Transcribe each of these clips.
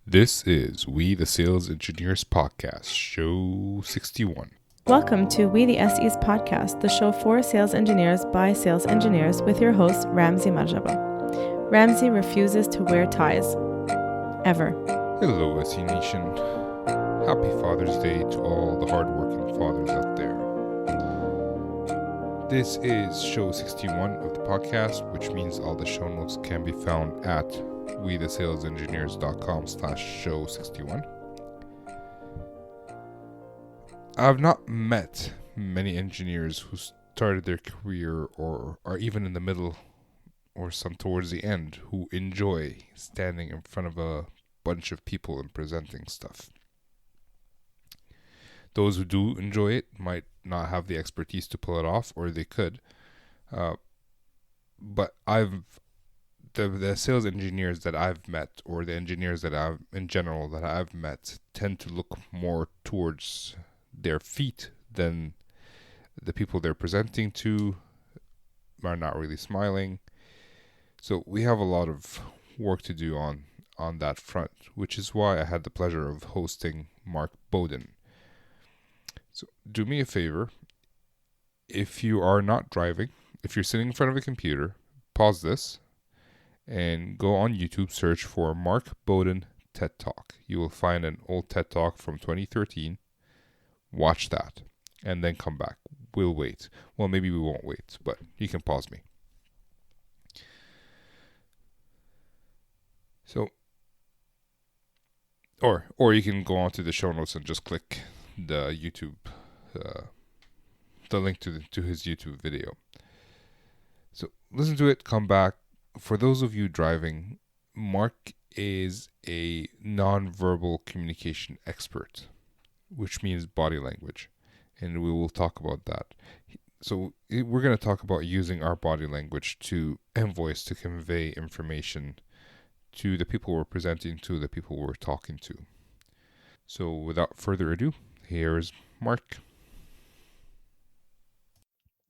This is We the Sales Engineers Podcast, show 61. Welcome to We the SEs podcast, the show for sales engineers by sales engineers with your host, Ramsey Majaba. Ramsey refuses to wear ties. Ever. Hello, SE Nation. Happy Father's Day to all the hardworking fathers out there. This is show 61 of the podcast, which means all the show notes can be found at wethesalesengineers.com/show 61. I've not met many engineers who started their career or are even in the middle or some towards the end who enjoy standing in front of a bunch of people and presenting stuff. Those who do enjoy it might not have the expertise to pull it off, or they could. But the sales engineers that I've met, or the engineers that I've met, tend to look more towards their feet than the people they're presenting to are not really smiling. So we have a lot of work to do on that front, which is why I had the pleasure of hosting Mark Bowden. So do me a favor, if you are not driving, if you're sitting in front of a computer, pause this and go on YouTube, search for Mark Bowden TED Talk. You will find an old TED Talk from 2013. Watch that and then come back. We'll wait. Well, maybe we won't wait, but you can pause me. So, or you can go on to the show notes and just click the YouTube, the link to his YouTube video. So listen to it, come back. For those of you driving, Mark is a non-verbal communication expert, which means body language, and we will talk about that. So we're going to talk about using our body language and voice to convey information to the people we're presenting to, the people we're talking to. So without further ado, here's Mark.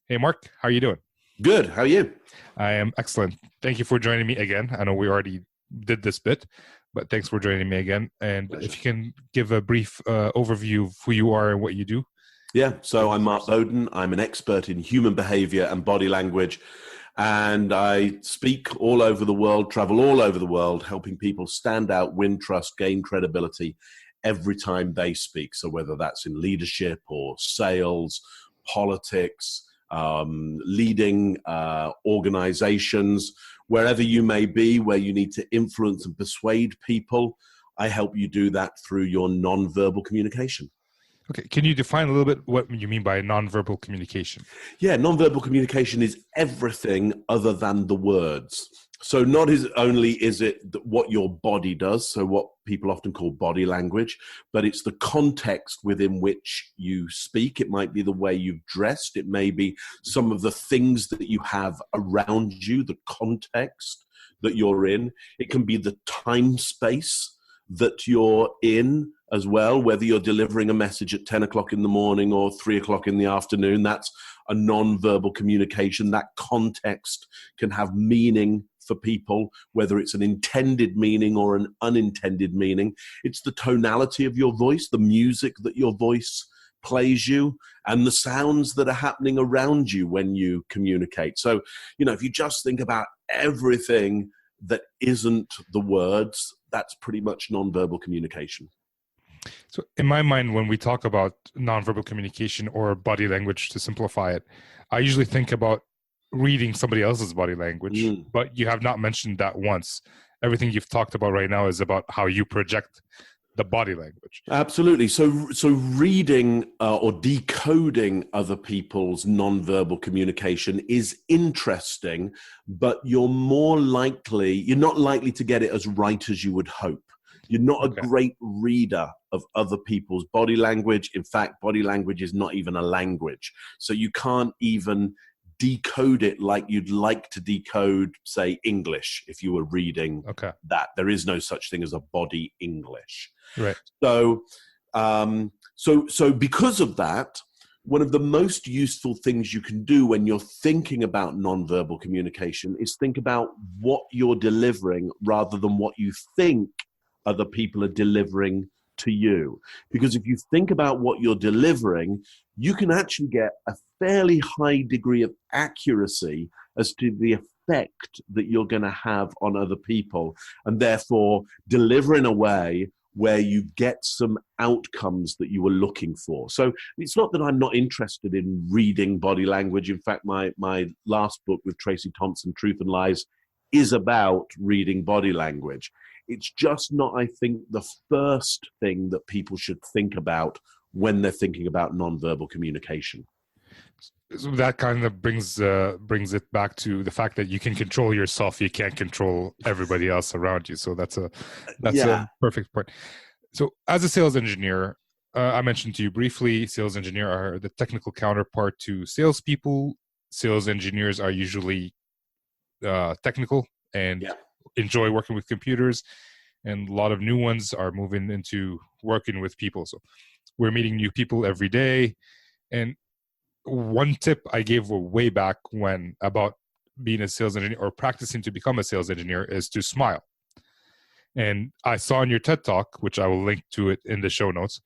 Hey Mark, how are you doing? Good. How are you? I am excellent. Thank you for joining me again. I know we already did this bit, but thanks for joining me again. And Pleasure. if you can give a brief overview of who you are and what you do. Yeah. So I'm Mark Bowden. I'm an expert in human behavior and body language. And I speak all over the world, travel all over the world, helping people stand out, win trust, gain credibility every time they speak. So whether that's in leadership or sales, politics, leading organizations, wherever you may be, where you need to influence and persuade people, I help you do that through your nonverbal communication. Okay, can you define a little bit what you mean by nonverbal communication? Yeah, nonverbal communication is everything other than the words. So not only is it what your body does, so what people often call body language, but it's the context within which you speak. It might be the way you've dressed. It may be some of the things that you have around you, the context that you're in. It can be the time space that you're in as well, whether you're delivering a message at 10 o'clock in the morning or 3 o'clock in the afternoon. That's a non-verbal communication. That context can have meaning for people, whether it's an intended meaning or an unintended meaning. It's the tonality of your voice, the music that your voice plays you, and the sounds that are happening around you when you communicate. So, if you just think about everything that isn't the words, that's pretty much nonverbal communication. So in my mind, when we talk about nonverbal communication or body language, to simplify it, I usually think about reading somebody else's body language, but you have not mentioned that once. Everything you've talked about right now is about how you project the body language. Absolutely. So reading or decoding other people's nonverbal communication is interesting, but you're not likely to get it as right as you would hope. You're not a great reader of other people's body language. In fact, body language is not even a language. So you can't even decode it like you'd like to decode, say, English if you were reading that. There is no such thing as a body English. Right. So because of that, one of the most useful things you can do when you're thinking about nonverbal communication is think about what you're delivering rather than what you think other people are delivering to you. Because if you think about what you're delivering, you can actually get a fairly high degree of accuracy as to the effect that you're going to have on other people, and therefore deliver in a way where you get some outcomes that you were looking for. So it's not that I'm not interested in reading body language. In fact, my last book with Tracy Thompson, Truth and Lies, is about reading body language. It's just not, I think, the first thing that people should think about when they're thinking about nonverbal communication. So that kind of brings it back to the fact that you can control yourself, you can't control everybody else around you. So that's a perfect point. So as a sales engineer, I mentioned to you briefly, sales engineer are the technical counterpart to salespeople. Sales engineers are usually technical and enjoy working with computers, and a lot of new ones are moving into working with people. So we're meeting new people every day. And one tip I gave way back when about being a sales engineer or practicing to become a sales engineer is to smile. And I saw in your TED Talk, which I will link to it in the show notes,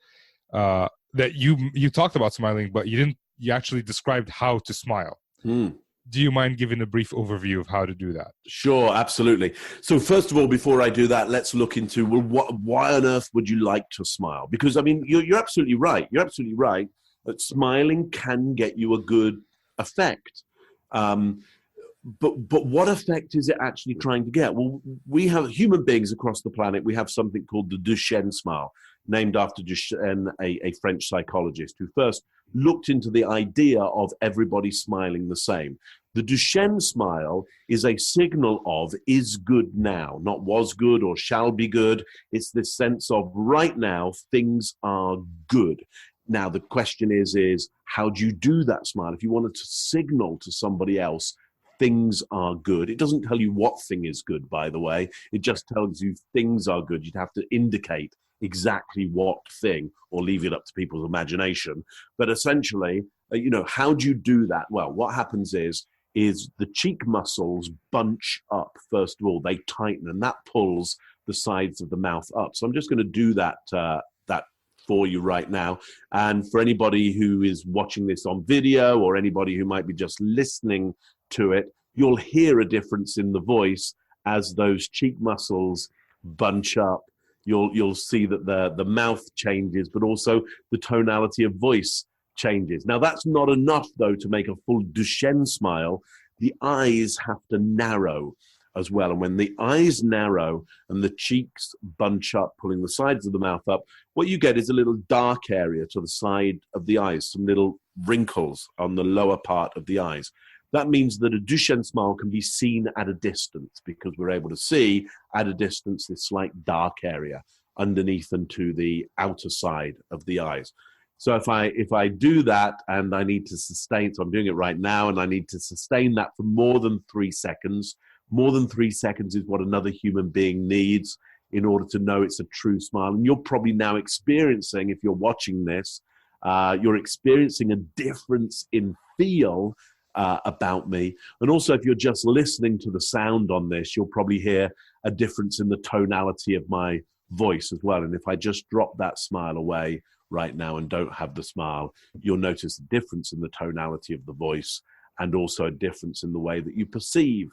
that you talked about smiling, but you actually described how to smile. Do you mind giving a brief overview of how to do that? Sure, absolutely. So first of all, before I do that, let's look into, well, why on earth would you like to smile? Because, I mean, you're absolutely right. You're absolutely right that smiling can get you a good effect. But what effect is it actually trying to get? Well, we have human beings across the planet. We have something called the Duchenne smile, named after Duchenne, a French psychologist who first looked into the idea of everybody smiling the same. The Duchenne smile is a signal of is good now, not was good or shall be good. It's this sense of right now, things are good. Now, the question is how do you do that smile? If you wanted to signal to somebody else, things are good. It doesn't tell you what thing is good, by the way. It just tells you things are good. You'd have to indicate exactly what thing or leave it up to people's imagination. But essentially, how do you do that? Well, what happens is the cheek muscles bunch up. First of all, they tighten, and that pulls the sides of the mouth up. So I'm just going to do that for you right now. And for anybody who is watching this on video or anybody who might be just listening to it, you'll hear a difference in the voice as those cheek muscles bunch up. You'll see that the mouth changes, but also the tonality of voice changes. Now, that's not enough, though, to make a full Duchenne smile. The eyes have to narrow as well. And when the eyes narrow and the cheeks bunch up, pulling the sides of the mouth up, what you get is a little dark area to the side of the eyes, some little wrinkles on the lower part of the eyes. That means that a Duchenne smile can be seen at a distance because we're able to see at a distance this slight dark area underneath and to the outer side of the eyes. So if I do that and I need to sustain, so I'm doing it right now, and I need to sustain that for more than 3 seconds. More than 3 seconds is what another human being needs in order to know it's a true smile. And you're probably now experiencing, if you're watching this, you're experiencing a difference in feel about me. And also, if you're just listening to the sound on this, you'll probably hear a difference in the tonality of my voice as well. And if I just drop that smile away right now and don't have the smile, you'll notice a difference in the tonality of the voice and also a difference in the way that you perceive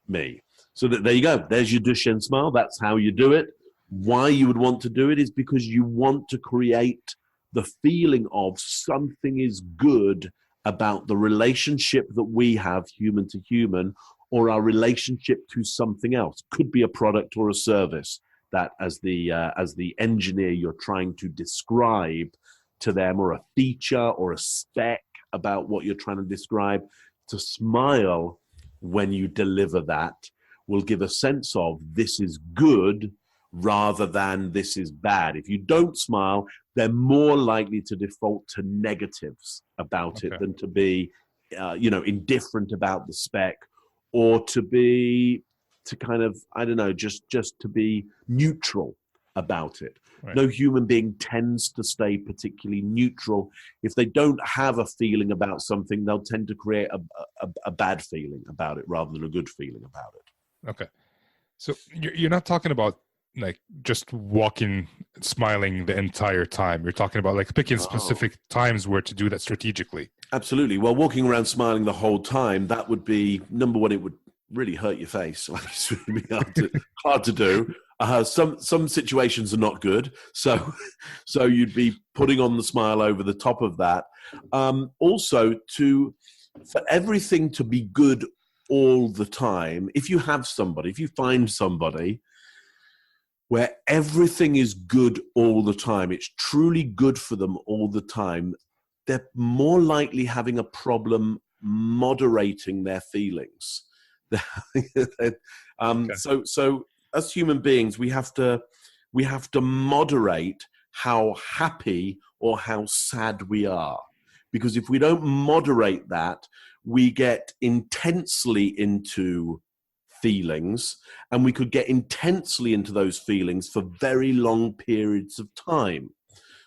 me. So there you go. There's your Duchenne smile. That's how you do it. Why you would want to do it is because you want to create the feeling of something is good about the relationship that we have, human to human, or our relationship to something else. Could be a product or a service that as the engineer you're trying to describe to them, or a feature or a spec about what you're trying to describe. To smile when you deliver that will give a sense of this is good rather than this is bad. If you don't smile, they're more likely to default to negatives about it than to be, indifferent about the spec, or to kind of, I don't know, just to be neutral about it. Right. No human being tends to stay particularly neutral. If they don't have a feeling about something, they'll tend to create a bad feeling about it rather than a good feeling about it. Okay. So you're not talking about like just walking, smiling the entire time. You're talking about like picking specific times where to do that strategically. Absolutely. Well, walking around smiling the whole time, that would be, number one, it would really hurt your face. It's really hard to do. Some situations are not good. So you'd be putting on the smile over the top of that. Also, for everything to be good all the time, if you find somebody where everything is good all the time, it's truly good for them all the time, they're more likely having a problem moderating their feelings. So as human beings, we have to moderate how happy or how sad we are. Because if we don't moderate that, we get intensely into feelings, and we could get intensely into those feelings for very long periods of time.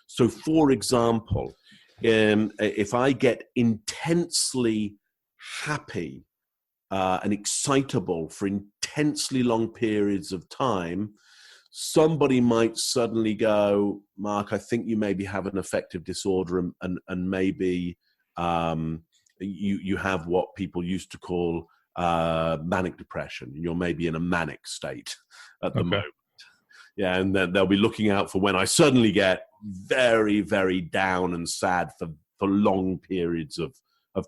So, for example, if I get intensely happy and excitable for intensely long periods of time, somebody might suddenly go, Mark, I think you maybe have an affective disorder, and maybe you have what people used to call manic depression. You're maybe in a manic state at the moment. Yeah, and then they'll be looking out for when I suddenly get very, very down and sad for long periods of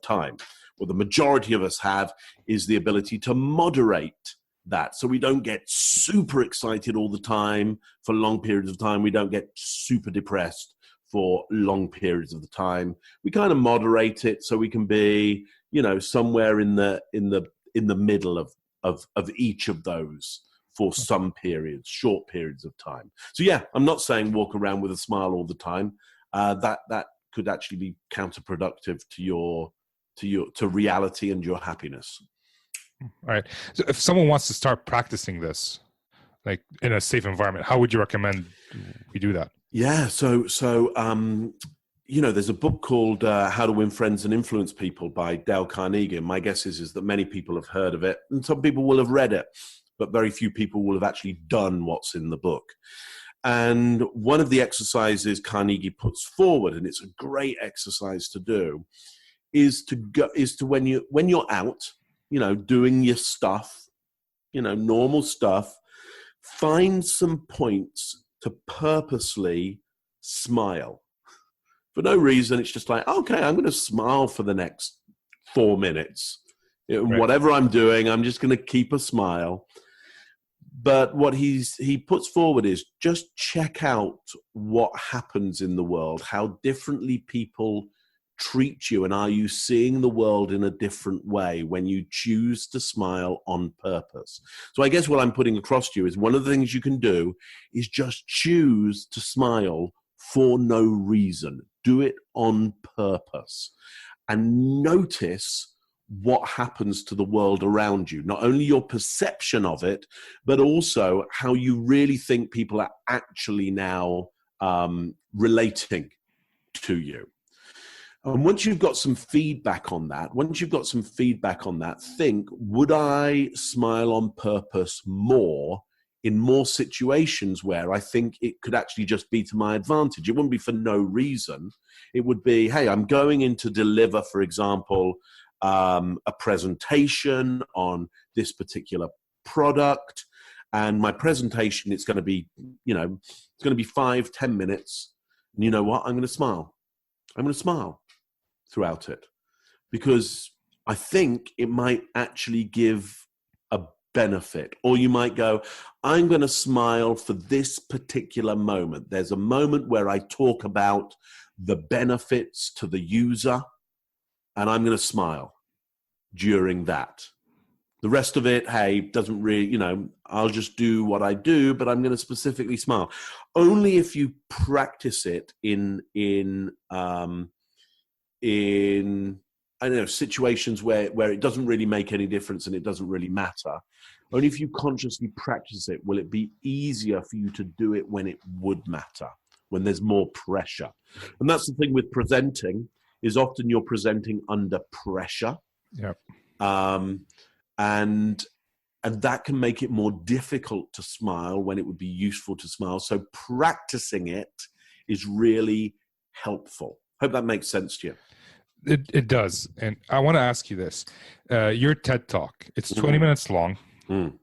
time. What the majority of us have is the ability to moderate that. So we don't get super excited all the time for long periods of time. We don't get super depressed for long periods of the time. We kind of moderate it so we can be, somewhere in the middle of each of those for some periods, short periods of time. So yeah, I'm not saying walk around with a smile all the time. That could actually be counterproductive to reality and your happiness. All right. So if someone wants to start practicing this, like in a safe environment, how would you recommend we do that? Yeah. So there's a book called How to Win Friends and Influence People by Dale Carnegie. And my guess is that many people have heard of it, and some people will have read it, but very few people will have actually done what's in the book. And one of the exercises Carnegie puts forward, and it's a great exercise to do, is to when you're out, doing your stuff, normal stuff, find some points to purposely smile. For no reason. It's just like, okay, I'm going to smile for the next 4 minutes. Right. Whatever I'm doing, I'm just going to keep a smile. But what he puts forward is just check out what happens in the world, how differently people treat you, and are you seeing the world in a different way when you choose to smile on purpose? So I guess what I'm putting across to you is one of the things you can do is just choose to smile for no reason. Do it on purpose and notice what happens to the world around you. Not only your perception of it, but also how you really think people are actually now relating to you. And once you've got some feedback on that, think, would I smile on purpose more in more situations where I think it could actually just be to my advantage? It wouldn't be for no reason. It would be, hey, I'm going in to deliver, for example, a presentation on this particular product. And my presentation, it's going to be, it's going to be 5-10 minutes. And you know what? I'm going to smile. I'm going to smile throughout it, because I think it might actually give a benefit. Or you might go, I'm going to smile for this particular moment. There's a moment where I talk about the benefits to the user, and I'm going to smile during that. The rest of it, hey, doesn't really, I'll just do what I do, but I'm going to specifically smile. Only if you practice it in I don't know, situations where it doesn't really make any difference and it doesn't really matter. Only if you consciously practice it will it be easier for you to do it when it would matter, when there's more pressure. And that's the thing with presenting, is often you're presenting under pressure. Yep. And And that can make it more difficult to smile when it would be useful to smile. So practicing it is really helpful. Hope that makes sense to you. It does. And I want to ask you this. Your TED Talk, it's 20 minutes long. Mm.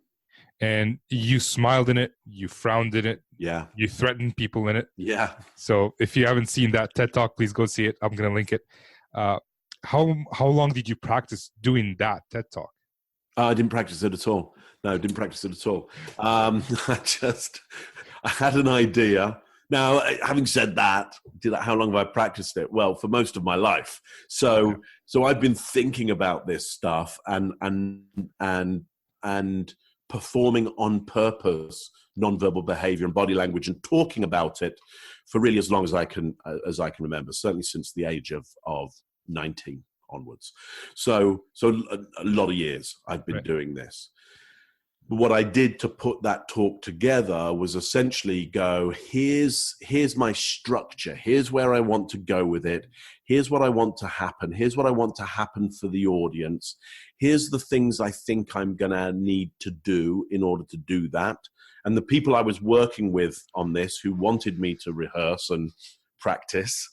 And you smiled in it, you frowned in it, Yeah. you threatened people in it. Yeah. So if you haven't seen that TED Talk, please go see it. I'm going to link it. How long did you practice doing that TED Talk? I didn't practice it at all. No, didn't practice it at all. I had an idea. Now, having said that, how long have I practiced it? Well, for most of my life. So I've been thinking about this stuff and performing on purpose nonverbal behavior and body language and talking about it for really as long as I can remember. Certainly since the age of 19 onwards. So a lot of years I've been doing this. But what I did to put that talk together was essentially go, here's my structure. Here's where I want to go with it. Here's what I want to happen. Here's what I want to happen for the audience. Here's the things I think I'm going to need to do in order to do that. And the people I was working with on this who wanted me to rehearse and practice,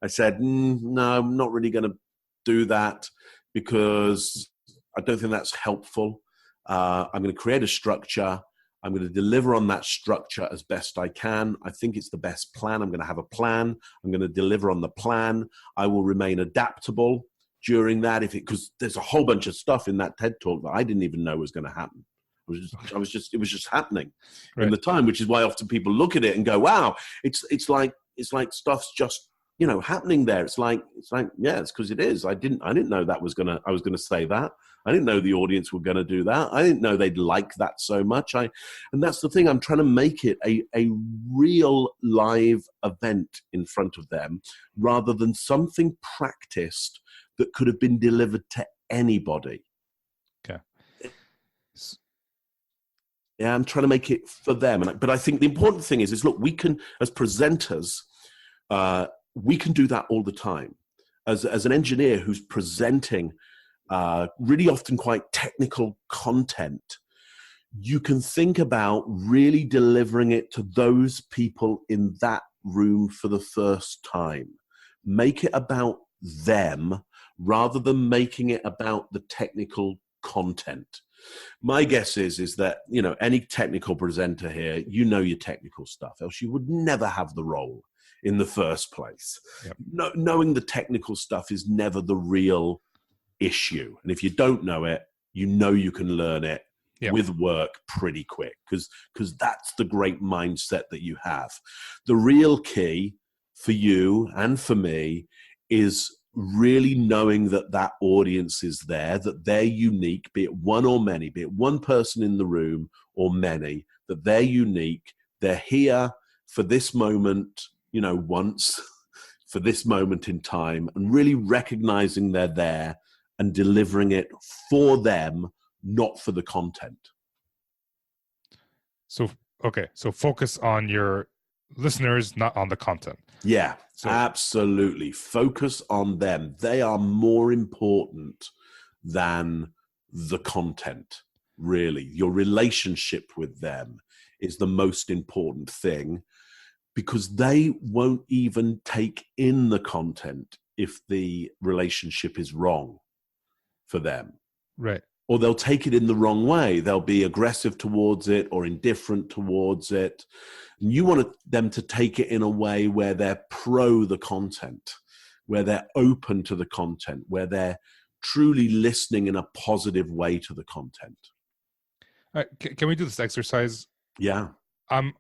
I said, no, I'm not really going to do that because I don't think that's helpful. I'm going to create a structure. I'm going to deliver on that structure as best I can. I think it's the best plan. I'm going to have a plan. I'm going to deliver on the plan. I will remain adaptable during that because there's a whole bunch of stuff in that TED Talk that I didn't even know was going to happen. It was just happening in the time, which is why often people look at it and go, wow, it's like stuff's just, happening there. It's like, yeah, it's because it is. I didn't know I was going to say that. I didn't know the audience were going to do that. I didn't know they'd like that so much. And that's the thing. I'm trying to make it a real live event in front of them rather than something practiced that could have been delivered to anybody. Okay. Yeah, I'm trying to make it for them. But I think the important thing is look, we can, as presenters, we can do that all the time. As an engineer who's presenting really often quite technical content, you can think about really delivering it to those people in that room for the first time. Make it about them rather than making it about the technical content. My guess is that, any technical presenter here, your technical stuff, else you would never have the role in the first place. Yep. Knowing the technical stuff is never the real issue. And if you don't know it, you can learn it with work pretty quick because that's the great mindset that you have. The real key for you and for me is really knowing that audience is there, that they're unique, be it one or many, be it one person in the room or many, that they're unique. They're here for this moment, once, for this moment in time, and really recognizing they're there and delivering it for them, not for the content. So focus on your listeners, not on the content. Yeah, absolutely. Focus on them. They are more important than the content, really. Your relationship with them is the most important thing because they won't even take in the content if the relationship is wrong for them. Right. Or they'll take it in the wrong way. They'll be aggressive towards it or indifferent towards it. And you want them to take it in a way where they're pro the content, where they're open to the content, where they're truly listening in a positive way to the content. All right, can we do this exercise? Yeah. I'm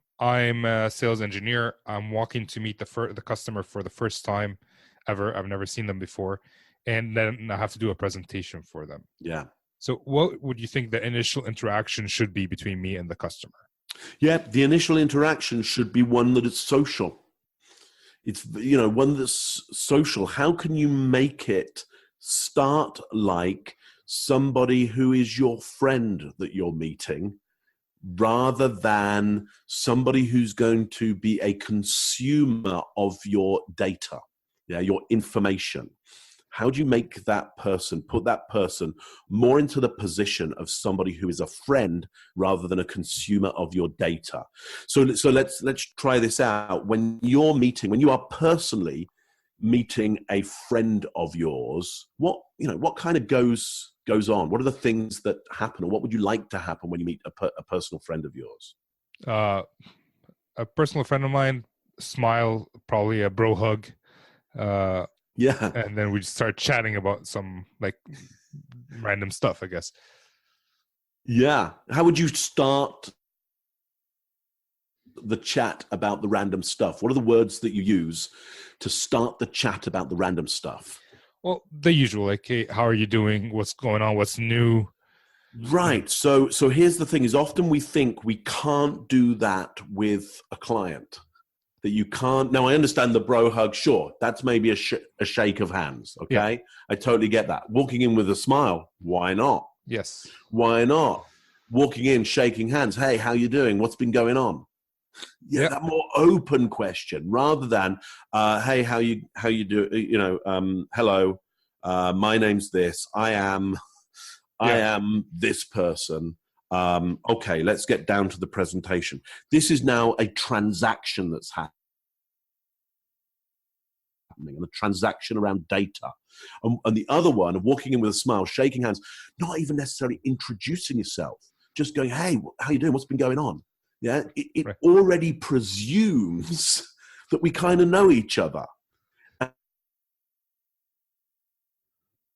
a sales engineer. I'm walking to meet the customer for the first time ever. I've never seen them before. And then I have to do a presentation for them. Yeah. So what would you think the initial interaction should be between me and the customer? Yeah, the initial interaction should be one that is social. It's, one that's social. How can you make it start like somebody who is your friend that you're meeting rather than somebody who's going to be a consumer of your data, your information? How do you make that person, put that person more into the position of somebody who is a friend rather than a consumer of your data? So let's try this out. When you are personally meeting a friend of yours, what kind of goes on? What are the things that happen, or what would you like to happen when you meet a personal friend of yours? A personal friend of mine, smile, probably a bro hug. Yeah. And then we start chatting about some like random stuff, I guess. Yeah. How would you start the chat about the random stuff? What are the words that you use to start the chat about the random stuff? Well, the usual, like, hey, how are you doing? What's going on? What's new? Right. So here's the thing: is often we think we can't do that with a client. That you can't. Now, I understand the bro hug. Sure, that's maybe a shake of hands. Okay, yeah. I totally get that. Walking in with a smile, why not? Yes. Why not? Walking in, shaking hands. Hey, how you doing? What's been going on? Yeah, that more open question rather than, hey, how you do? Hello, my name's this. I am this person. Okay, let's get down to the presentation. This is now a transaction that's happening, and a transaction around data. And the other one of walking in with a smile, shaking hands, not even necessarily introducing yourself, just going, hey, how you doing? What's been going on? Yeah, it right. Already presumes that we kind of know each other.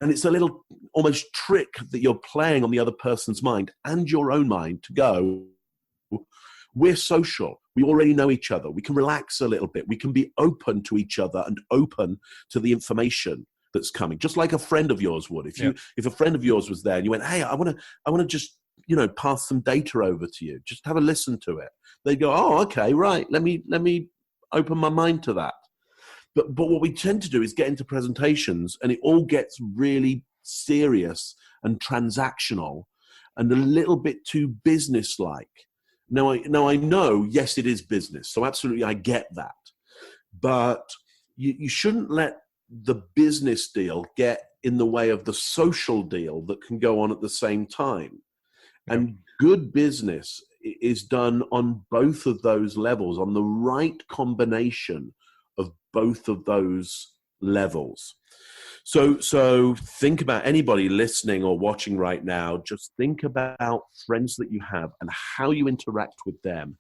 And it's a little almost trick that you're playing on the other person's mind and your own mind to go, we're social. We already know each other. We can relax a little bit. We can be open to each other and open to the information that's coming, just like a friend of yours would. If a friend of yours was there and you went, hey, I want to just, pass some data over to you. Just have a listen to it. They'd go, oh, okay, right. Let me open my mind to that. But what we tend to do is get into presentations and it all gets really serious and transactional and a little bit too business-like. Now I know, yes, it is business. So absolutely, I get that. But you shouldn't let the business deal get in the way of the social deal that can go on at the same time. Yep. And good business is done on both of those levels, on the right combination of both of those levels. So think about anybody listening or watching right now, just think about friends that you have and how you interact with them.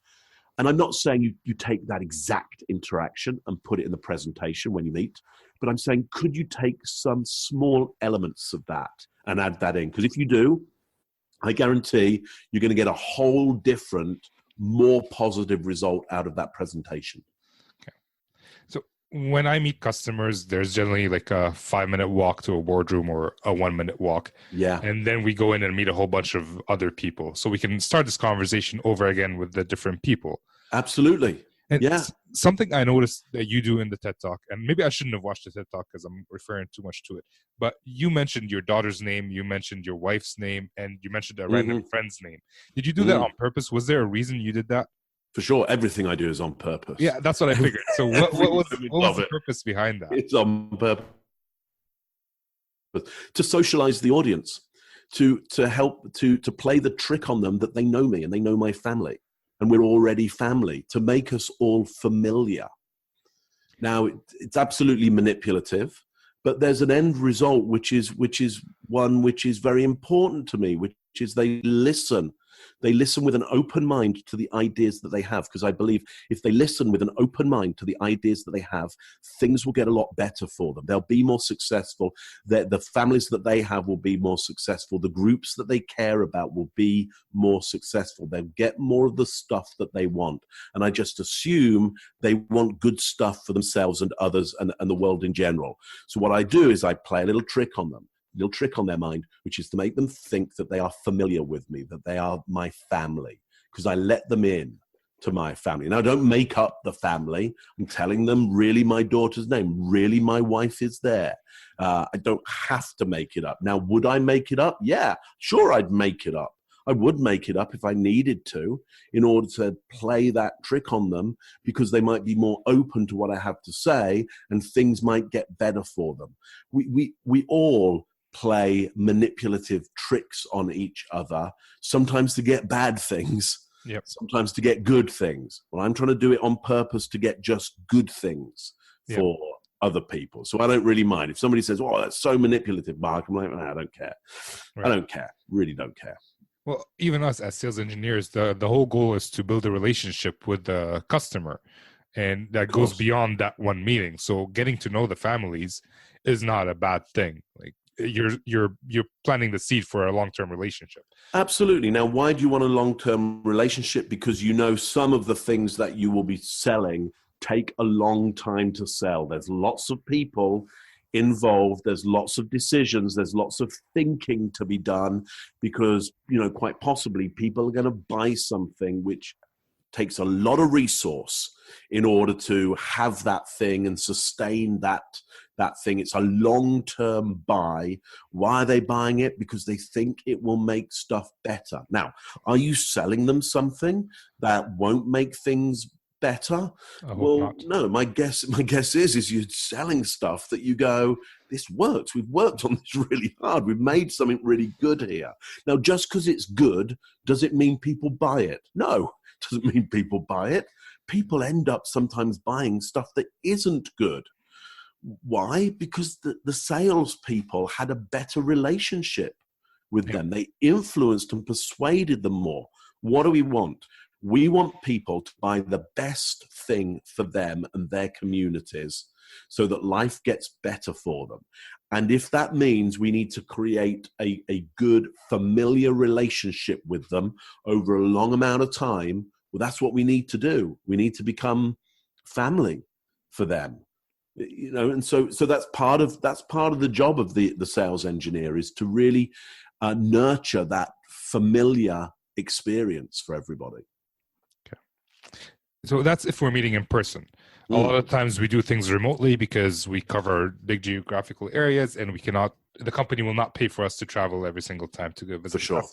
And I'm not saying you take that exact interaction and put it in the presentation when you meet, but I'm saying, could you take some small elements of that and add that in? Because if you do, I guarantee you're going to get a whole different, more positive result out of that presentation. When I meet customers, there's generally like a 5-minute walk to a boardroom or a 1-minute walk. Yeah. And then we go in and meet a whole bunch of other people. So we can start this conversation over again with the different people. Absolutely. And yeah. Something I noticed that you do in the TED Talk, and maybe I shouldn't have watched the TED Talk because I'm referring too much to it, but you mentioned your daughter's name, you mentioned your wife's name, and you mentioned a random friend's name. Did you do that on purpose? Was there a reason you did that? For sure, everything I do is on purpose. Yeah, that's what I figured. So what was the purpose behind that? It's on purpose. To socialize the audience, to help, to play the trick on them that they know me and they know my family. And we're already family, to make us all familiar. Now, it's absolutely manipulative, but there's an end result, which is one which is very important to me, which is they listen. They listen with an open mind to the ideas that they have, because I believe if they listen with an open mind to the ideas that they have, things will get a lot better for them. They'll be more successful. The families that they have will be more successful. The groups that they care about will be more successful. They'll get more of the stuff that they want. And I just assume they want good stuff for themselves and others and the world in general. So what I do is I play a little trick on them. Little trick on their mind, which is to make them think that they are familiar with me, that they are my family, because I let them in to my family. Now, I don't make up the family. I'm telling them really my daughter's name, really my wife is there. I don't have to make it up. Now, would I make it up? Yeah, sure, I'd make it up. I would make it up if I needed to in order to play that trick on them, because they might be more open to what I have to say and things might get better for them. We all play manipulative tricks on each other, sometimes to get bad things, sometimes to get good things. Well, I'm trying to do it on purpose to get just good things for other people. So I don't really mind. If somebody says, oh, that's so manipulative, Mark, I'm like, I don't care. Right. I don't care. Really don't care. Well, even us as sales engineers, the whole goal is to build a relationship with the customer. And that goes beyond that one meeting. So getting to know the families is not a bad thing. Like you're planting the seed for a long-term relationship. Absolutely. Now, why do you want a long-term relationship? Because you know some of the things that you will be selling take a long time to sell. There's lots of people involved. There's lots of decisions. There's lots of thinking to be done, because, you know, quite possibly people are going to buy something which takes a lot of resource in order to have that thing and sustain that thing. It's a long-term buy. Why are they buying it? Because they think it will make stuff better. Now, are you selling them something that won't make things better? Well, no. My guess is you're selling stuff that you go, this works. We've worked on this really hard. We've made something really good here. Now, just because it's good, does it mean people buy it? No, it doesn't mean people buy it. People end up sometimes buying stuff that isn't good. Why? Because the salespeople had a better relationship with them. They influenced and persuaded them more. What do we want? We want people to buy the best thing for them and their communities so that life gets better for them. And if that means we need to create a good, familiar relationship with them over a long amount of time, well, that's what we need to do. We need to become family for them. You know, and so that's part of the job of the sales engineer, is to really nurture that familiar experience for everybody. So that's if we're meeting in person. A lot of times we do things remotely because we cover big geographical areas, and the company will not pay for us to travel every single time to go visit. For sure.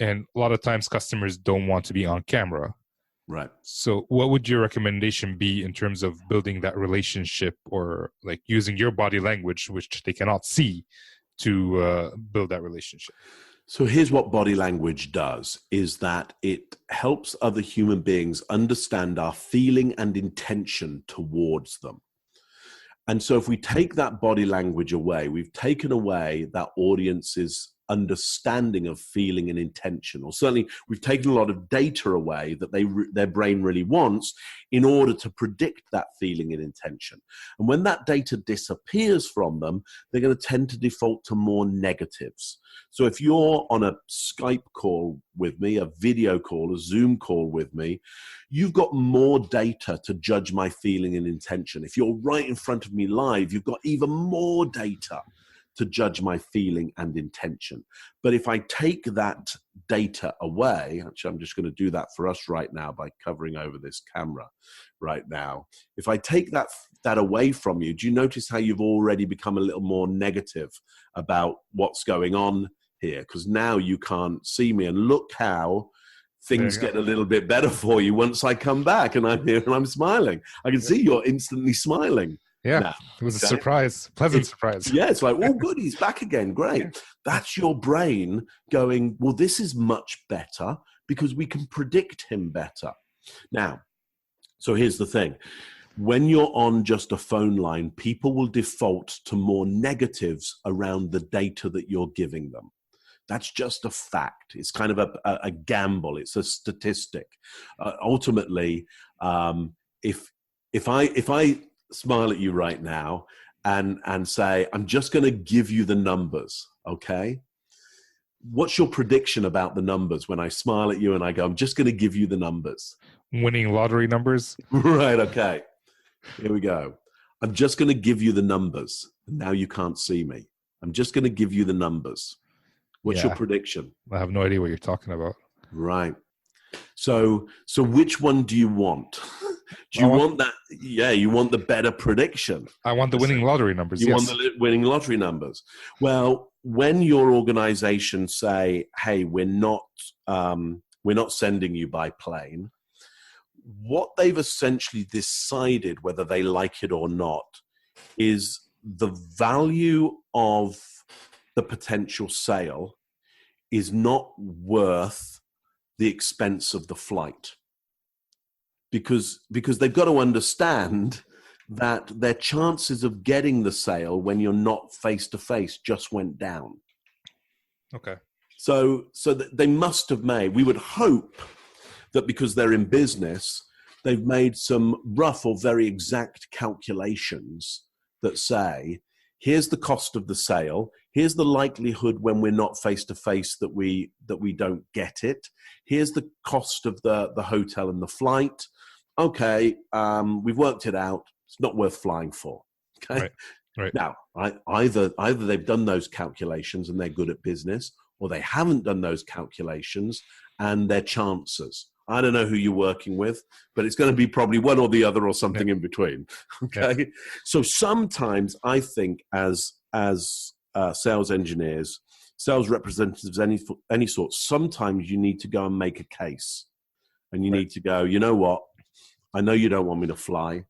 And a lot of times customers don't want to be on camera. Right. So what would your recommendation be in terms of building that relationship, or like using your body language, which they cannot see, to build that relationship? So here's what body language does, is that it helps other human beings understand our feeling and intention towards them. And so if we take that body language away, we've taken away that audience's understanding of feeling and intention, or certainly we've taken a lot of data away that their brain really wants in order to predict that feeling and intention. And when that data disappears from them, they're going to tend to default to more negatives. So if you're on a Skype call with me, a video call, a Zoom call with me, you've got more data to judge my feeling and intention. If you're right in front of me live, you've got even more data to judge my feeling and intention. But if I take that data away, actually, I'm just going to do that for us right now by covering over this camera right now. If I take that away from you, do you notice how you've already become a little more negative about what's going on here? Because now you can't see me, and look how things get a little bit better for you once I come back and I'm here and I'm smiling. I can see you're instantly smiling. Yeah, now. It was a surprise, pleasant surprise. Yeah, it's like, oh, good, he's back again. Great. That's your brain going, well, this is much better because we can predict him better. Now, so here's the thing. When you're on just a phone line, people will default to more negatives around the data that you're giving them. That's just a fact. It's kind of a gamble. It's a statistic. Ultimately, if I smile at you right now and say, I'm just going to give you the numbers, okay? What's your prediction about the numbers when I smile at you and I go, I'm just going to give you the numbers? Winning lottery numbers? Right, okay. Here we go. I'm just going to give you the numbers. Now you can't see me. I'm just going to give you the numbers. What's your prediction? I have no idea what you're talking about. Right. So which one do you want? Do you want that? Yeah, you want the better prediction. I want the winning lottery numbers. You want the winning lottery numbers. Well, when your organization say, hey, we're not sending you by plane, what they've essentially decided, whether they like it or not, is the value of the potential sale is not worth the expense of the flight. Because they've got to understand that their chances of getting the sale when you're not face-to-face just went down. Okay. So they must have made, we would hope that because they're in business, they've made some rough or very exact calculations that say, here's the cost of the sale, here's the likelihood when we're not face-to-face that we don't get it, here's the cost of the hotel and the flight. Okay, we've worked it out. It's not worth flying for. Okay. Right. Now, either they've done those calculations and they're good at business, or they haven't done those calculations and their chances. I don't know who you're working with, but it's going to be probably one or the other or something in between. Okay. Yeah. So sometimes I think as sales engineers, sales representatives, any sort, sometimes you need to go and make a case, and you need to go, you know what? I know you don't want me to fly,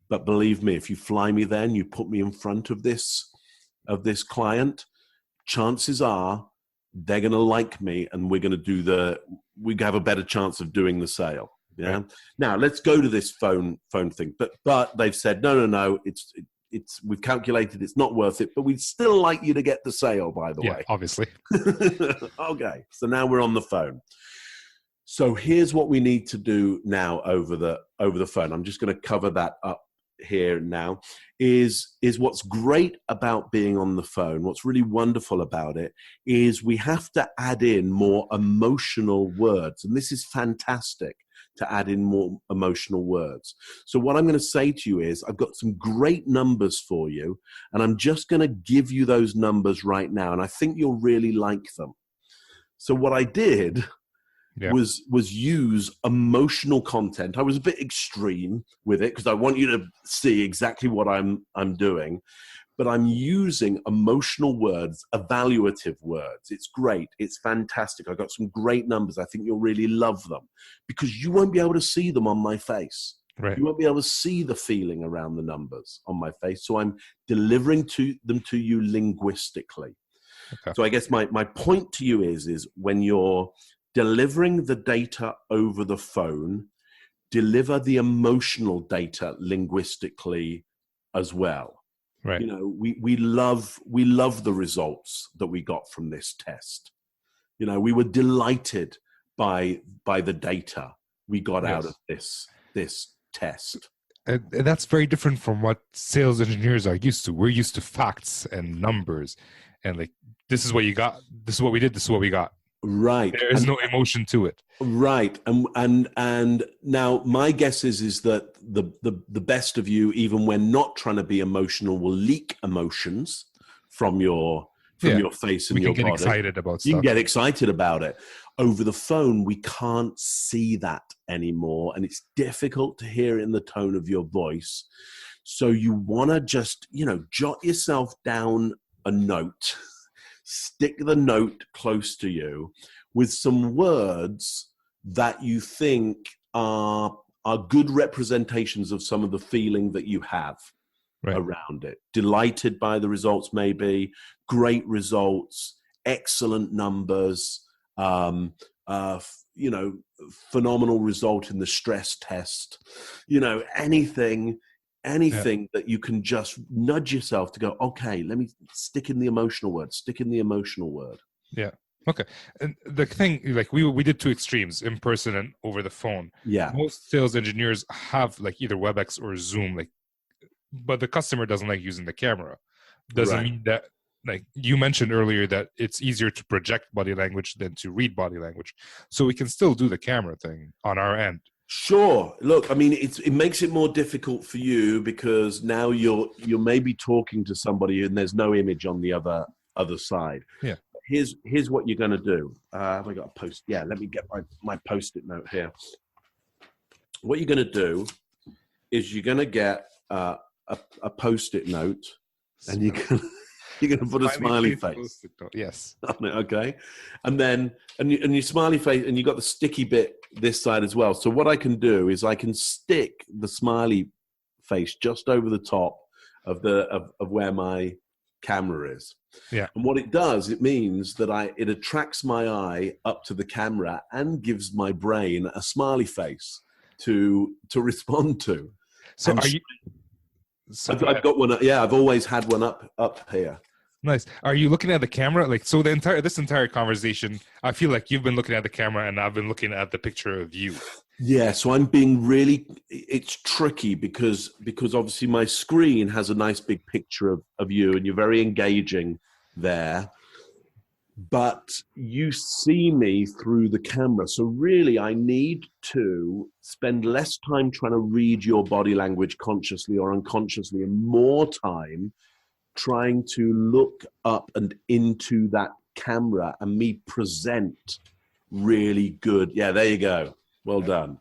but believe me, if you fly me then, you put me in front of this client, chances are they're going to like me and we have a better chance of doing the sale. Yeah. Right. Now let's go to this phone thing, but they've said, no, it's we've calculated it's not worth it, but we'd still like you to get the sale, by the way. Obviously. Okay. So now we're on the phone. So here's what we need to do now over the phone. I'm just going to cover that up here now. Is what's great about being on the phone, what's really wonderful about it, is we have to add in more emotional words. And this is fantastic, to add in more emotional words. So what I'm going to say to you is, I've got some great numbers for you, and I'm just going to give you those numbers right now. And I think you'll really like them. So what I did was use emotional content. I was a bit extreme with it because I want you to see exactly what I'm doing, but I'm using emotional words, evaluative words. It's great. It's fantastic. I've got some great numbers. I think you'll really love them because you won't be able to see them on my face. Right. You won't be able to see the feeling around the numbers on my face. So I'm delivering them to you linguistically. Okay. So I guess my point to you is when you're delivering the data over the phone, deliver the emotional data linguistically as well. Right. You know, we love the results that we got from this test. You know, we were delighted by the data we got out of this test. And that's very different from what sales engineers are used to. We're used to facts and numbers, and like, this is what you got, this is what we did, this is what we got. Right. There is no emotion to it. Right. And now my guess is that the best of you, even when not trying to be emotional, will leak emotions from your face and your body. We can get excited about stuff. You can get excited about it. Over the phone, we can't see that anymore, and it's difficult to hear in the tone of your voice. So you want to just, jot yourself down a note. Stick the note close to you with some words that you think are good representations of some of the feeling that you have around it. Delighted by the results, maybe, great results, excellent numbers, phenomenal result in the stress test, anything that you can just nudge yourself to go, okay, let me stick in the emotional word. Yeah. Okay. And the thing, like we did two extremes, in person and over the phone. Yeah. Most sales engineers have like either WebEx or Zoom, but the customer doesn't like using the camera. Doesn't mean that, like you mentioned earlier, that it's easier to project body language than to read body language. So we can still do the camera thing on our end. Sure. Look, I mean, it makes it more difficult for you because now you're maybe talking to somebody and there's no image on the other side. Yeah. Here's what you're going to do. Have I got a post? Yeah. Let me get my Post-it note here. What you're going to do is you're going to get a Post-it note, and You're going to put a smiley face. Post-it note. Yes. Okay. And then, and your smiley face, and you got the sticky bit this side as well. So what I can do is I can stick the smiley face just over the top of of where my camera is. Yeah. And what it does, it means that it attracts my eye up to the camera and gives my brain a smiley face to respond to. So And are you? So I've got one. Yeah, I've always had one up here. Nice. Are you looking at the camera? Like, so this entire conversation, I feel like you've been looking at the camera and I've been looking at the picture of you. Yeah, so I'm being really, it's tricky because obviously my screen has a nice big picture of you and you're very engaging there, but you see me through the camera. So really I need to spend less time trying to read your body language consciously or unconsciously and more time trying to look up and into that camera and me present really good. Yeah, there you go. Well done.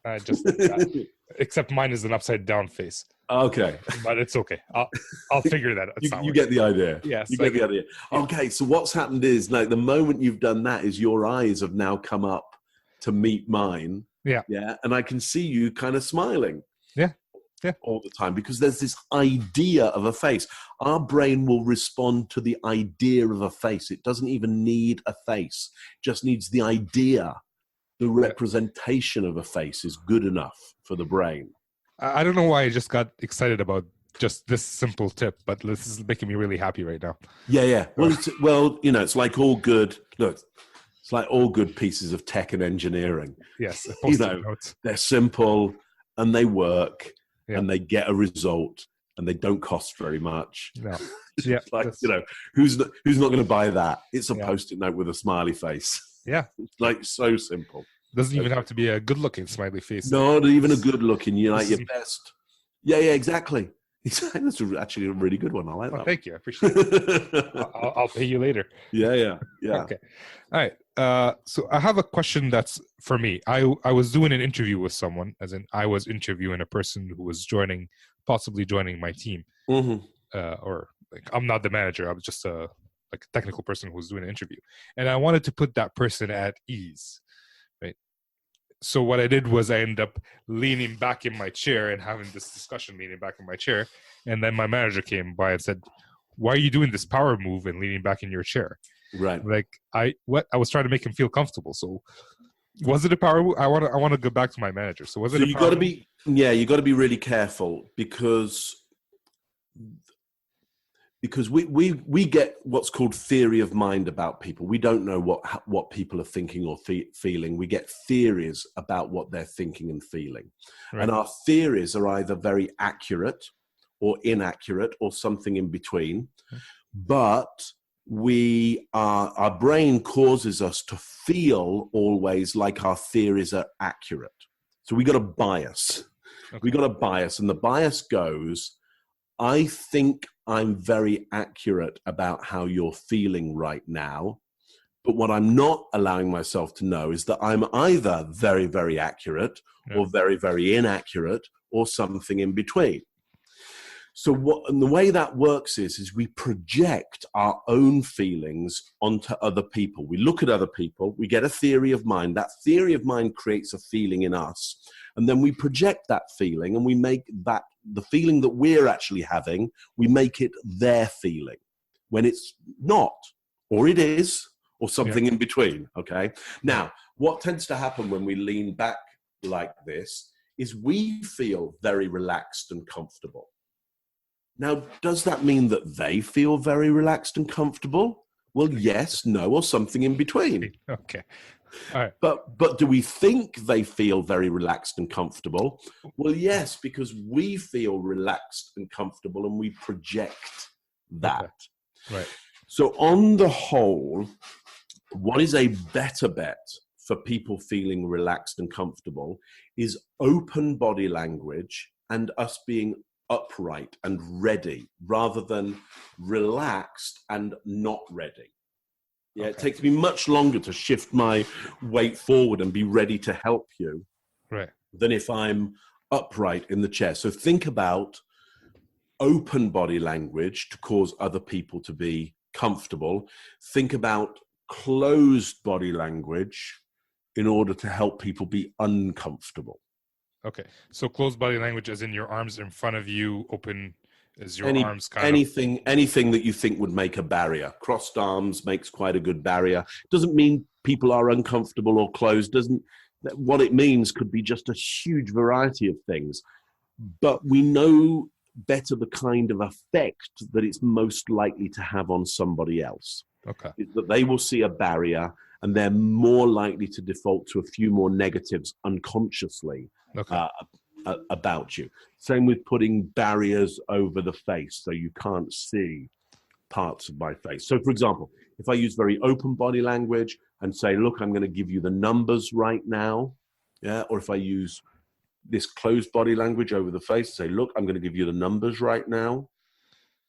Except mine is an upside down face. Okay. But it's okay. I'll figure that out. You get the idea. Yes. You get the idea. Yeah. Okay, so what's happened is, like, the moment you've done that is your eyes have now come up to meet mine. Yeah. Yeah. And I can see you kind of smiling. Yeah. Yeah. All the time, because there's this idea of a face. Our brain will respond to the idea of a face. It doesn't even need a face. It just needs the idea. The representation of a face is good enough for the brain. I don't know why I just got excited about just this simple tip, but this is making me really happy right now. Yeah. Well, it's like all good. Look, it's like all good pieces of tech and engineering. Yes. Notes. They're simple and they work and they get a result and they don't cost very much. No. Yeah. Like, who's not going to buy that? It's a Post-it note with a smiley face. Yeah. Like, so simple. Doesn't even have to be a good-looking smiley face. Not even a good-looking. You're like your best. Yeah, exactly. That's actually a really good one. I like that. Thank you. I appreciate it. I'll pay you later. Yeah. Okay. All right. So I have a question that's for me. I was doing an interview with someone, as in I was interviewing a person who was possibly joining my team. Mm-hmm. Or like, I'm not the manager. I'm just a technical person who was doing an interview. And I wanted to put that person at ease. Right. So what I did was I ended up leaning back in my chair and having this discussion leaning back in my chair. And then my manager came by and said, "Why are you doing this power move and leaning back in your chair?" Right. Like I was trying to make him feel comfortable. So was it a power move? I want to go back to my manager. So was it? So you got to be really careful because we get what's called theory of mind about people. We don't know what people are thinking or feeling. We get theories about what they're thinking and feeling. Right. And our theories are either very accurate or inaccurate or something in between. Okay. But our brain causes us to feel always like our theories are accurate. So we got a bias. Okay. We got a bias, and the bias goes, I think I'm very accurate about how you're feeling right now. But what I'm not allowing myself to know is that I'm either very, very accurate or very, very inaccurate or something in between. So and the way that works is we project our own feelings onto other people. We look at other people, we get a theory of mind. That theory of mind creates a feeling in us. And then we project that feeling and we make that the feeling that we're actually having, we make it their feeling when it's not, or it is, or something in between. Okay. Now, what tends to happen when we lean back like this is we feel very relaxed and comfortable. Now, does that mean that they feel very relaxed and comfortable? Well, yes, no, or something in between. Okay. All right. But do we think they feel very relaxed and comfortable? Well, yes, because we feel relaxed and comfortable and we project that. Okay. Right. So on the whole, what is a better bet for people feeling relaxed and comfortable is open body language and us being upright and ready rather than relaxed and not ready. Yeah, It takes me much longer to shift my weight forward and be ready to help you than if I'm upright in the chair. So think about open body language to cause other people to be comfortable, think about closed body language in order to help people be uncomfortable. Okay. So closed body language as in your arms in front of you, open as your arms kind anything that you think would make a barrier. Crossed arms makes quite a good barrier. Doesn't mean people are uncomfortable or closed. What it means could be just a huge variety of things. But we know better the kind of effect that it's most likely to have on somebody else. Okay. That they will see a barrier and they're more likely to default to a few more negatives unconsciously about you. Same with putting barriers over the face so you can't see parts of my face. So, for example, if I use very open body language and say, look, I'm going to give you the numbers right now, yeah, or if I use this closed body language over the face, say, look, I'm going to give you the numbers right now.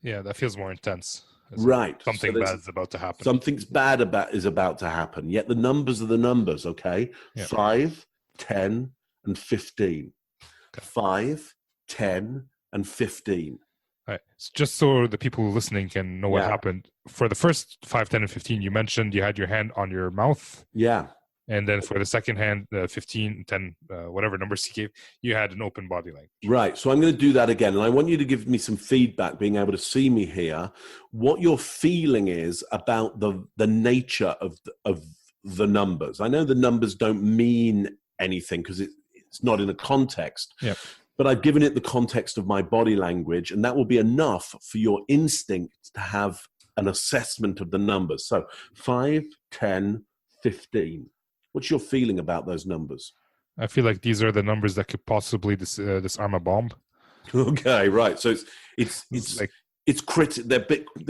Yeah, that feels more intense. Right. Something bad is about to happen. Something's bad is about to happen. Yet the numbers are the numbers, okay? Yeah. 5, 10, and 15. Okay. 5, 10, and 15. All right. So just so the people listening can know what happened, for the first 5, 10, and 15, you mentioned you had your hand on your mouth. Yeah. And then for the second hand, 15, 10, whatever numbers he gave, you had an open body language. Right. So I'm going to do that again. And I want you to give me some feedback, being able to see me here, what your feeling is about the nature of the numbers. I know the numbers don't mean anything because it's not in a context. Yeah. But I've given it the context of my body language, and that will be enough for your instinct to have an assessment of the numbers. So 5, 10, 15. What's your feeling about those numbers? I feel like these are the numbers that could possibly disarm a bomb. Okay, right. So they're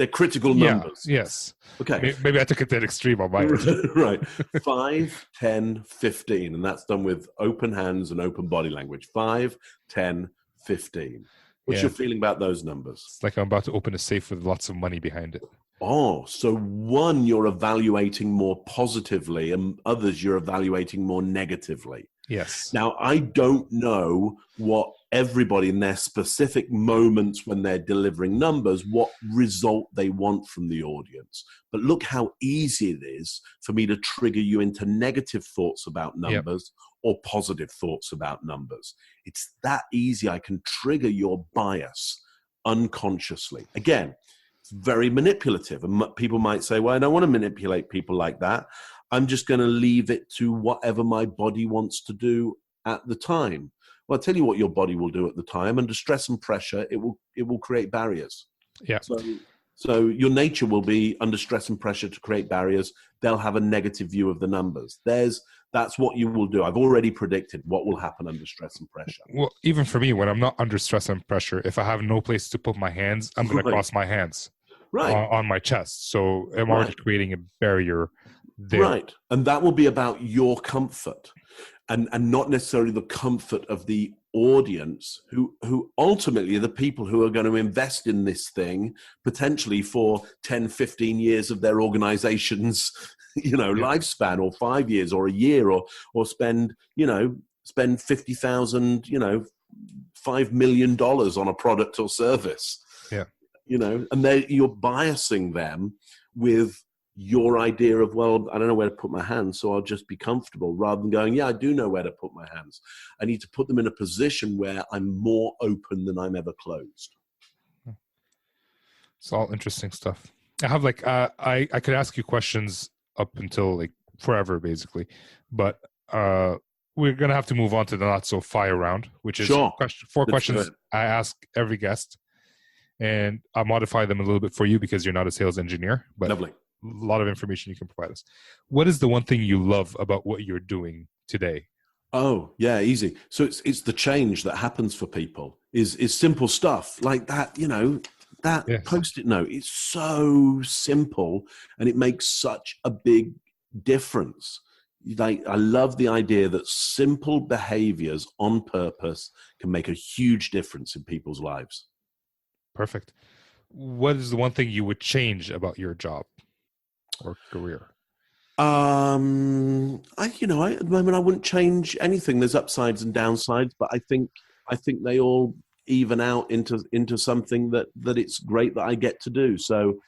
critical numbers. Yes. Okay. Maybe I took it to the extreme on my end. Right. 5, 10, 15. And that's done with open hands and open body language. 5, 10, 15. What's your feeling about those numbers? It's like I'm about to open a safe with lots of money behind it. Oh, so one you're evaluating more positively and others you're evaluating more negatively. Yes. Now, I don't know what everybody in their specific moments when they're delivering numbers, what result they want from the audience. But look how easy it is for me to trigger you into negative thoughts about numbers or positive thoughts about numbers. It's that easy. I can trigger your bias unconsciously. Again, it's very manipulative. And people might say, well, I don't want to manipulate people like that. I'm just going to leave it to whatever my body wants to do at the time. Well, I'll tell you what your body will do at the time. Under stress and pressure, it will create barriers. Yeah. So your nature will be under stress and pressure to create barriers. They'll have a negative view of the numbers. That's what you will do. I've already predicted what will happen under stress and pressure. Well, even for me, when I'm not under stress and pressure, if I have no place to put my hands, I'm going to cross my hands on my chest. So I'm already creating a barrier there. Right. And that will be about your comfort and not necessarily the comfort of the audience who ultimately are the people who are going to invest in this thing potentially for 10, 15 years of their organization's lifespan, or 5 years or a year, or spend $50,000, $5 million on a product or service. Yeah. And you're biasing them with your idea of, well, I don't know where to put my hands, so I'll just be comfortable, rather than going, yeah, I do know where to put my hands. I need to put them in a position where I'm more open than I'm ever closed. It's all interesting stuff. I have I could ask you questions up until forever, basically, but we're going to have to move on to the not so fire round, which is four questions I ask every guest, and I'll modify them a little bit for you because you're not a sales engineer, but lovely. A lot of information you can provide us. What is the one thing you love about what you're doing today? Oh, yeah, easy. So it's the change that happens for people is simple stuff like that, that Post-it note. It's so simple and it makes such a big difference. I love the idea that simple behaviors on purpose can make a huge difference in people's lives. Perfect. What is the one thing you would change about your job or career? At the moment I wouldn't change anything. There's upsides and downsides, but I think they all even out into something that it's great that I get to do. So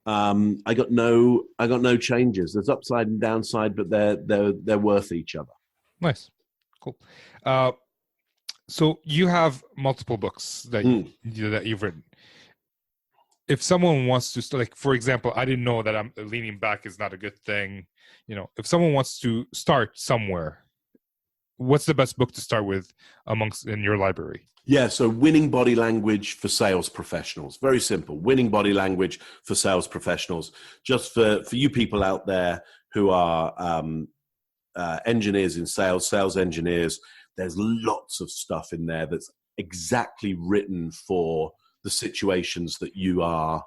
I got no changes. There's upside and downside, but they're worth each other. Nice. Cool. So you have multiple books that you've written. If someone wants to start, like, for example, I didn't know that I'm leaning back is not a good thing. If someone wants to start somewhere, what's the best book to start with in your library? Yeah, so Winning Body Language for Sales Professionals. Very simple. Winning Body Language for Sales Professionals. Just for you people out there who are engineers in sales engineers, there's lots of stuff in there that's exactly written for the situations that you are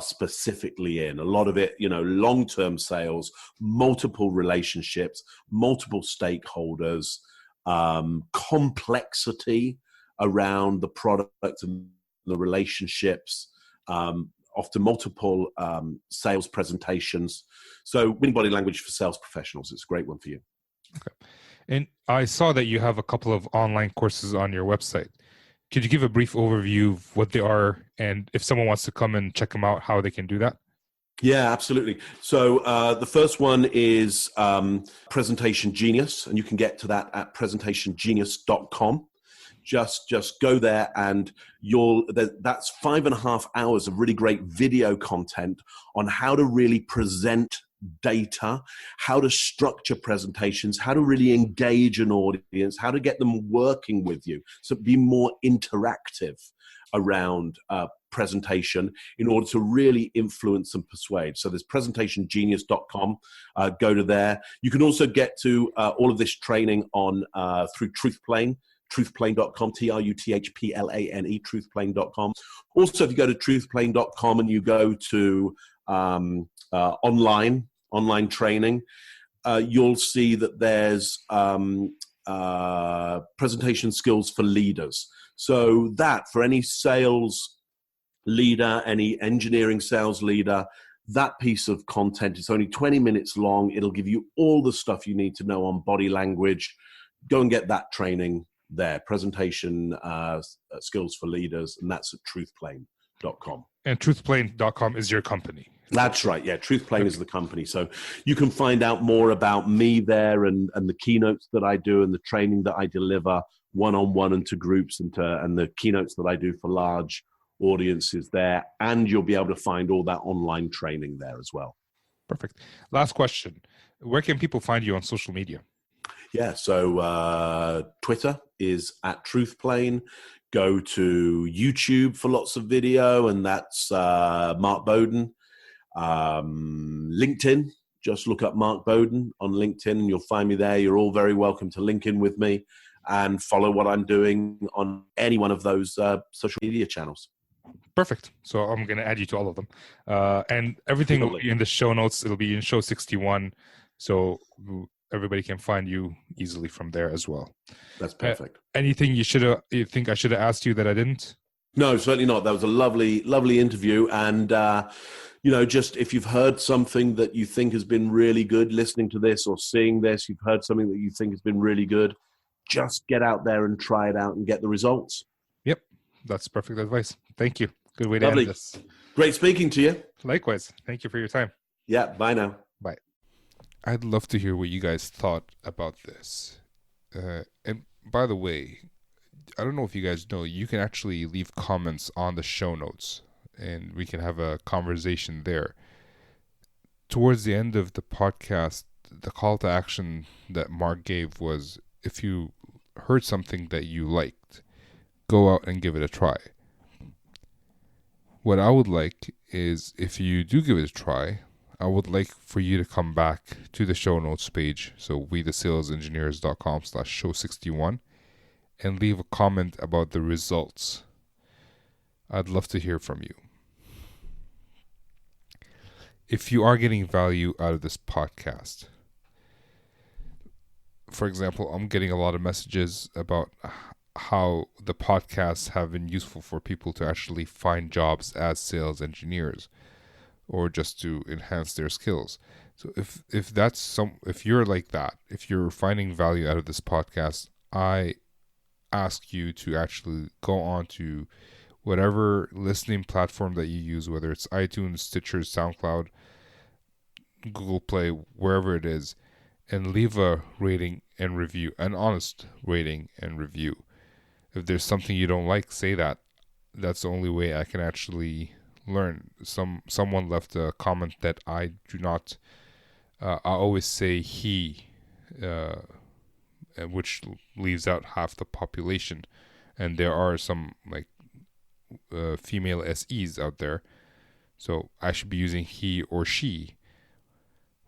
specifically in. A lot of it, long-term sales, multiple relationships, multiple stakeholders, complexity around the product and the relationships, often multiple sales presentations. So Winning Body Language for Sales Professionals, it's a great one for you. Okay. And I saw that you have a couple of online courses on your website. Could you give a brief overview of what they are, and if someone wants to come and check them out, how they can do that? Yeah, absolutely. So the first one is Presentation Genius, and you can get to that at presentationgenius.com. Just go there, and that's 5.5 hours of really great video content on how to really present data, how to structure presentations, how to really engage an audience, how to get them working with you. So be more interactive around presentation in order to really influence and persuade. So there's presentationgenius.com. Go to there. You can also get to all of this training on through truthplane. Truthplane.com, TRUTHPLANE, truthplane.com. Also, if you go to truthplane.com and you go to online training, you'll see that there's presentation skills for leaders. So that for any sales leader, any engineering sales leader, that piece of content is only 20 minutes long. It'll give you all the stuff you need to know on body language. Go and get that training there, presentation skills for leaders, and that's at truthplane.com. And truthplane.com is your company. That's right. Yeah, Truthplane is the company. So you can find out more about me there and the keynotes that I do and the training that I deliver one-on-one and to groups and the keynotes that I do for large audiences there. And you'll be able to find all that online training there as well. Perfect. Last question. Where can people find you on social media? Yeah, so Twitter is at Truthplane. Go to YouTube for lots of video, and that's Mark Bowden. LinkedIn, just look up Mark Bowden on LinkedIn and you'll find me there. You're all very welcome to link in with me and follow what I'm doing on any one of those social media channels. Perfect. So I'm going to add you to all of them. And everything will be in the show notes. It'll be in show 61. So everybody can find you easily from there as well. That's perfect. Anything you think I should have asked you that I didn't? No, certainly not. That was a lovely, lovely interview. And, just if you've heard something that you think has been really good listening to this or seeing this, you've heard something that you think has been really good, just get out there and try it out and get the results. Yep. That's perfect advice. Thank you. Good way to end this. Great speaking to you. Likewise. Thank you for your time. Yeah. Bye now. Bye. I'd love to hear what you guys thought about this. And by the way, I don't know if you guys know, you can actually leave comments on the show notes and we can have a conversation there. Towards the end of the podcast, the call to action that Mark gave was, if you heard something that you liked, go out and give it a try. What I would like is, if you do give it a try, I would like for you to come back to the show notes page, so wetheSalesEngineers.com/show61, and leave a comment about the results. I'd love to hear from you. If you are getting value out of this podcast, for example, I'm getting a lot of messages about how the podcasts have been useful for people to actually find jobs as sales engineers, or just to enhance their skills. So if you're like that, if you're finding value out of this podcast, I ask you to actually go on to whatever listening platform that you use, whether it's iTunes, Stitcher, SoundCloud, Google Play, wherever it is, and leave a rating and review, an honest rating and review. If there's something you don't like, say that. That's the only way I can actually learn. Someone left a comment that I do not. I always say he, which leaves out half the population, and there are some female SEs out there, so I should be using he or she,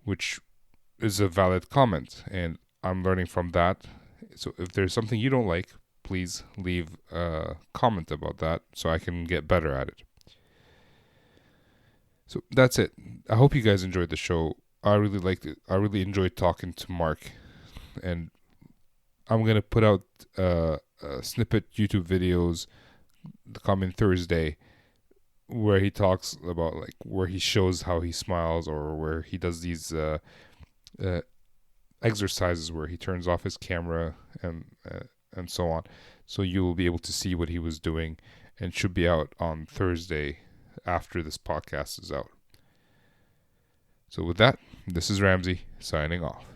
which is a valid comment, and I'm learning from that. So if there's something you don't like, please leave a comment about that so I can get better at it. So that's it. I hope you guys enjoyed the show. I really liked it. I really enjoyed talking to Mark, and I'm gonna put out snippet YouTube videos the coming Thursday where he talks about where he shows how he smiles, or where he does these exercises where he turns off his camera and so on. So you will be able to see what he was doing, and should be out on Thursday after this podcast is out. So with that, this is Ramsey signing off.